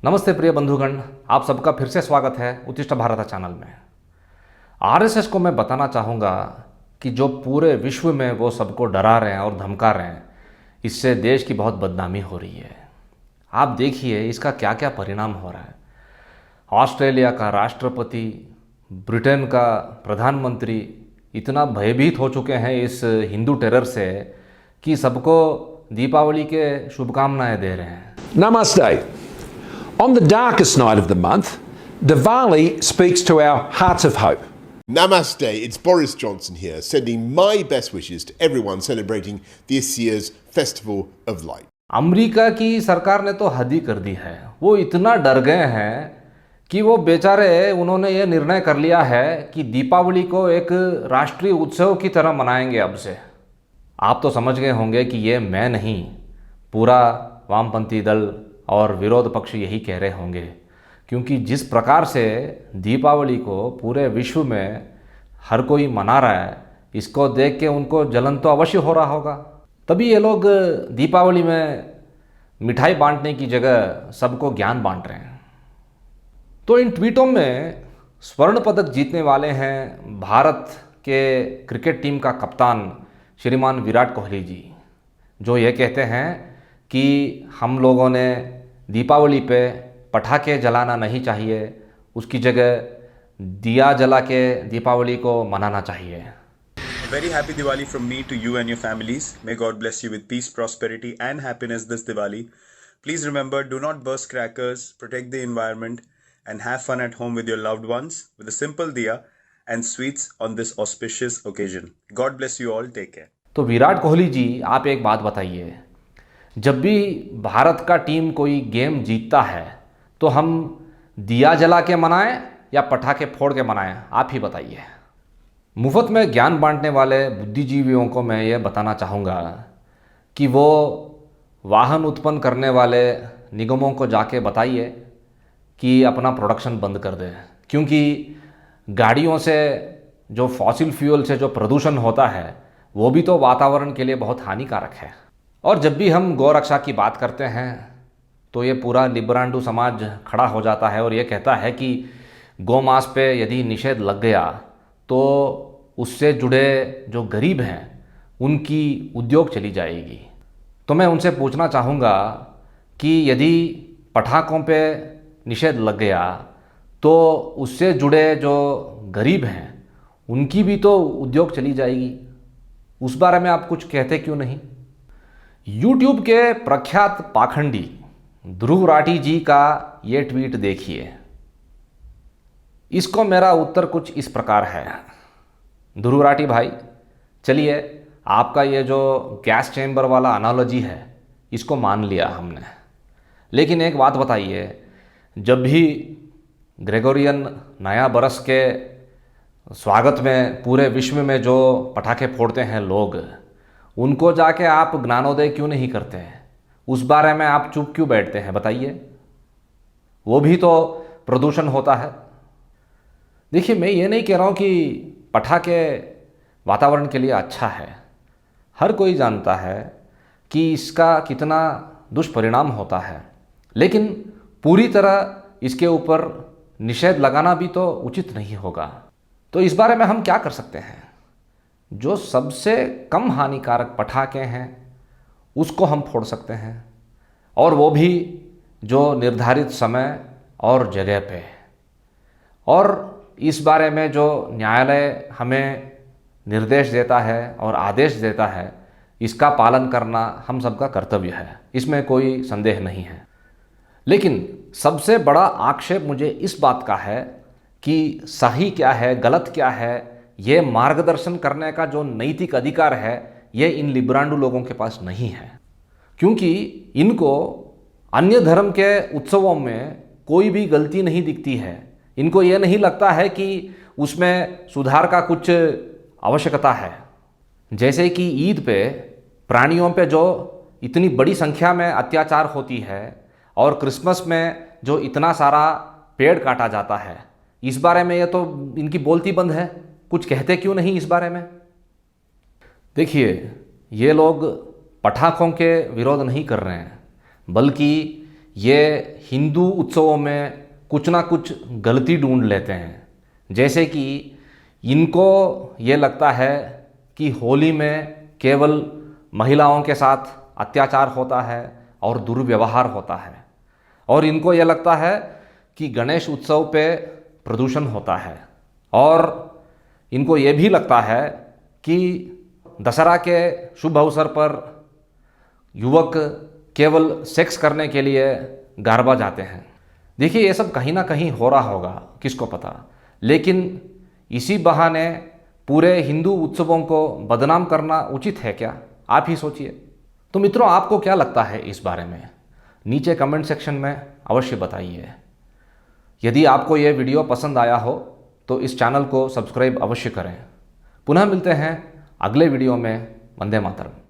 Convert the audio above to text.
नमस्ते प्रिय बंधुगण, आप सबका फिर से स्वागत है उत्तिष्ठ भारत चैनल में। आरएसएस को मैं बताना चाहूँगा कि जो पूरे विश्व में वो सबको डरा रहे हैं और धमका रहे हैं, इससे देश की बहुत बदनामी हो रही है। आप देखिए इसका क्या क्या परिणाम हो रहा है। ऑस्ट्रेलिया का राष्ट्रपति, ब्रिटेन का प्रधानमंत्री इतना भयभीत हो चुके हैं इस हिंदू टेरर से कि सबको दीपावली के शुभकामनाएं दे रहे हैं। Namaste. On the darkest night of the month, Diwali speaks to our hearts of hope. Namaste, it's Boris Johnson here, sending my best wishes to everyone celebrating this year's Festival of Light. America की सरकार ने तो हद ही कर दी है। वो इतना डर गए हैं कि वो बेचारे उन्होंने ये निर्णय कर लिया है कि दीपावली को एक राष्ट्रीय उत्सव की तरह मनाएंगे अब से। आप तो समझ गए होंगे कि ये मैं नहीं, पूरा वामपंथी दल और विरोध पक्ष यही कह रहे होंगे, क्योंकि जिस प्रकार से दीपावली को पूरे विश्व में हर कोई मना रहा है, इसको देख के उनको जलन तो अवश्य हो रहा होगा। तभी ये लोग दीपावली में मिठाई बांटने की जगह सबको ज्ञान बांट रहे हैं। तो इन ट्वीटों में स्वर्ण पदक जीतने वाले हैं भारत के क्रिकेट टीम का कप्तान श्रीमान विराट कोहली जी, जो ये कहते हैं कि हम लोगों ने दीपावली पे पटाखे जलाना नहीं चाहिए, उसकी जगह दिया जला के दीपावली को मनाना चाहिए। Very happy Diwali from me to you and your families. May God bless you with peace, prosperity and happiness this Diwali. Please remember, do not burst crackers, protect the environment and have fun at home with your loved ones with a simple diya and sweets on this auspicious occasion. God bless you all. Take care. तो विराट कोहली जी, आप एक बात बताइए, जब भी भारत का team कोई game जीतता है तो हम दिया जला के मनाएं या पटाखे फोड़ के मनाएं? आप ही बताइए। मुफ्त में ज्ञान बांटने वाले बुद्धिजीवियों को मैं ये बताना चाहूँगा कि वो वाहन उत्पन्न करने वाले निगमों को जाके बताइए कि अपना प्रोडक्शन बंद कर दें, क्योंकि गाड़ियों से जो फॉसिल फ्यूल से जो प्रदूषण होता है वो भी तो वातावरण के लिए बहुत हानिकारक है। और जब भी हम गौरक्षा की बात करते हैं तो ये पूरा लिब्रांडू समाज खड़ा हो जाता है और ये कहता है कि गौमांस पे यदि निषेध लग गया तो उससे जुड़े जो गरीब हैं उनकी उद्योग चली जाएगी। तो मैं उनसे पूछना चाहूँगा कि यदि पटाखों पे निषेध लग गया तो उससे जुड़े जो गरीब हैं उनकी भी तो उद्योग चली जाएगी। उस बारे में आप कुछ कहते क्यों नहीं? YouTube के प्रख्यात पाखंडी ध्रुव राठी जी का ये ट्वीट देखिए। इसको मेरा उत्तर कुछ इस प्रकार है। ध्रुव राठी भाई, चलिए आपका ये जो गैस चैम्बर वाला एनालॉजी है इसको मान लिया हमने, लेकिन एक बात बताइए, जब भी ग्रेगोरियन नया बरस के स्वागत में पूरे विश्व में जो पटाखे फोड़ते हैं लोग, उनको जाके आप ज्ञानोदय क्यों नहीं करते हैं? उस बारे में आप चुप क्यों बैठते हैं? बताइए। वो भी तो प्रदूषण होता है। देखिए, मैं ये नहीं कह रहा हूँ कि पटाखे वातावरण के लिए अच्छा है। हर कोई जानता है कि इसका कितना दुष्परिणाम होता है, लेकिन पूरी तरह इसके ऊपर निषेध लगाना भी तो उचित नहीं होगा। तो इस बारे में हम क्या कर सकते हैं? जो सबसे कम हानिकारक पटाखे हैं उसको हम फोड़ सकते हैं, और वो भी जो निर्धारित समय और जगह पे। और इस बारे में जो न्यायालय हमें निर्देश देता है और आदेश देता है, इसका पालन करना हम सबका कर्तव्य है, इसमें कोई संदेह नहीं है। लेकिन सबसे बड़ा आक्षेप मुझे इस बात का है कि सही क्या है, गलत क्या है, ये मार्गदर्शन करने का जो नैतिक अधिकार है ये इन लिब्रांडू लोगों के पास नहीं है, क्योंकि इनको अन्य धर्म के उत्सवों में कोई भी गलती नहीं दिखती है। इनको ये नहीं लगता है कि उसमें सुधार का कुछ आवश्यकता है। जैसे कि ईद पे प्राणियों पे जो इतनी बड़ी संख्या में अत्याचार होती है और क्रिसमस में जो इतना सारा पेड़ काटा जाता है, इस बारे में ये तो इनकी बोलती बंद है। कुछ कहते क्यों नहीं इस बारे में? देखिए, ये लोग पटाखों के विरोध नहीं कर रहे हैं, बल्कि ये हिंदू उत्सवों में कुछ ना कुछ गलती ढूंढ लेते हैं। जैसे कि इनको ये लगता है कि होली में केवल महिलाओं के साथ अत्याचार होता है और दुर्व्यवहार होता है, और इनको ये लगता है कि गणेश उत्सव पे प्रदूषण होता है, और इनको ये भी लगता है कि दशहरा के शुभ अवसर पर युवक केवल सेक्स करने के लिए गरबा जाते हैं। देखिए, ये सब कहीं ना कहीं हो रहा होगा, किसको पता, लेकिन इसी बहाने पूरे हिंदू उत्सवों को बदनाम करना उचित है क्या? आप ही सोचिए। तो मित्रों, आपको क्या लगता है इस बारे में? नीचे कमेंट सेक्शन में अवश्य बताइए। यदि आपको ये वीडियो पसंद आया हो तो इस चैनल को सब्सक्राइब अवश्य करें। पुनः मिलते हैं अगले वीडियो में। वंदे मातरम।